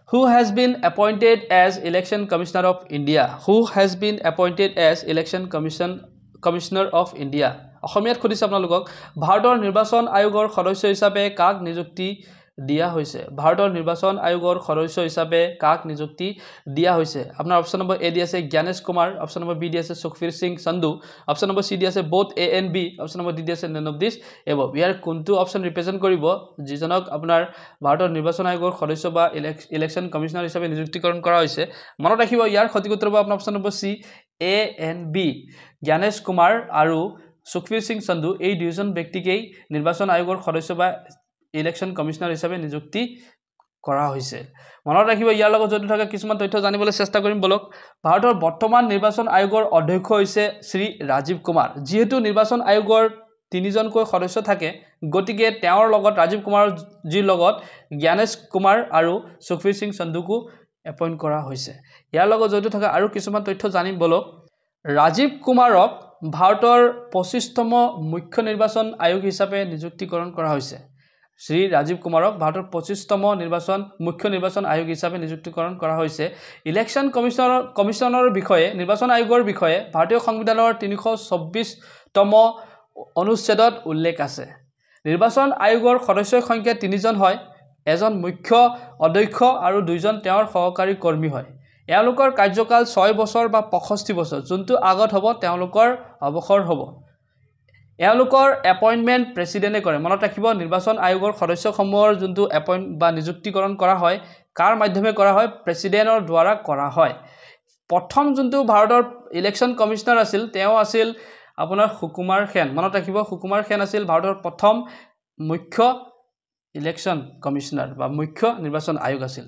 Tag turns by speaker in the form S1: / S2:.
S1: Who has been appointed as Election Commissioner of India? Who has been appointed as Election Commissioner of India? অসমীয়াত খুদিছে আপোনালোকক ভাৰতৰ নিৰ্বাচন আয়োগৰ সদস্য হিচাপে কাক নিযুক্তি দিয়া হৈছে ভাৰতৰ নিৰ্বাচন আয়োগৰ সদস্য হিচাপে কাক নিযুক্তি দিয়া হৈছে আপোনাৰ অপচন নম্বৰ এ দি আছে জ্ঞানেশ কুমাৰ অপচন নম্বৰ বি দি আছে Sukhbir Singh Sandhu option number C দি আছে both A and B option নম্বৰ ডি দি আছে none of this above ইয়াৰ কোনটো অপচন ৰিপ্ৰেজেন্ট কৰিব যিজনক আপোনাৰ ভাৰতৰ নিৰ্বাচন আয়োগৰ সদস্য বা ইলেকশন কমিশনাৰ হিচাপে নিযুক্তিকৰণ কৰা হৈছে মনত ৰাখিব ইয়াৰ সঠিক উত্তৰ হ'ব আপোনাৰ option number C A and B Gyanesh Kumar আৰু সুখবীৰ সিং সন্ধু এই দুজন ব্যক্তিকেই নিৰ্বাচন আয়োগৰ সদস্য বা ইলেকশন কমিশনাৰ হিচাপে নিযুক্তি কৰা হৈছে মনত ৰাখিব ইয়াৰ লগত জড়িত থকা কিছুমান তথ্য জানিবলৈ চেষ্টা কৰিম বলক ভাৰতৰ বৰ্তমান নিৰ্বাচন আয়োগৰ অধ্যক্ষ হৈছে শ্ৰী ৰাজীৱ কুমাৰ যেহেতু নিৰ্বাচন আয়োগৰ তিনিজনকৈ সদস্য থাকে গতিকে তেওঁৰ লগত ৰাজীৱ কুমাৰ জিৰ লগত জ্ঞানেশ কুমাৰ আৰু সুখবীৰ সিং সন্ধুকো এপইন্ট কৰা হৈছে ইয়াৰ লগত জড়িত থকা আৰু কিছুমান তথ্য জানিম বলক ৰাজীৱ কুমাৰক ভাৰতৰ 25তম মুখ্য নিৰ্বাচন আয়োগ হিচাপে নিযুক্তিকৰণ কৰা হৈছে শ্ৰী ৰাজীৱ কুমাৰক ভাৰতৰ 25তম মুখ্য নিৰ্বাচন আয়োগ হিচাপে নিযুক্তিকৰণ কৰা হৈছে ইলেকশন কমিশনৰ বিষয়ে নিৰ্বাচন আয়োগৰ বিষয়ে ভাৰতীয় সংবিধানৰ 324তম অনুচ্ছেদত উল্লেখ আছে নিৰ্বাচন আয়োগৰ সদস্যৰ সংখ্যা 3জন হয় এজন মুখ্য অধ্যক্ষ আৰু দুইজন তেওঁৰ সহকাৰী কৰ্মী হয় এওঁলোকৰ কাৰ্যকাল 6 বছৰ বা 65 বছৰ যোনটো আগত হ'ব তেওঁলোকৰ অৱসৰ হ'ব এওঁলোকৰ এপইন্টমেন্ট প্ৰেসিডেন্টে কৰে মনত ৰাখিব নিৰ্বাচন আয়োগৰ সদস্যসমূহৰ যোনটো এপইন্ট বা নিযুক্তিকৰণ কৰা হয় কাৰ মাধ্যমে কৰা হয় প্ৰেসিডেন্টৰ দ্বাৰা কৰা হয় প্ৰথম যোনটো ভাৰতৰ ইলেকশন কমিশনাৰ আছিল তেওঁ আছিল আপোনাৰ সুকুমাৰ সেন মনত ৰাখিব সুকুমাৰ সেন আছিল ভাৰতৰ প্ৰথম মুখ্য ইলেকশন কমিশনাৰ বা মুখ্য নিৰ্বাচন আয়োগ আছিল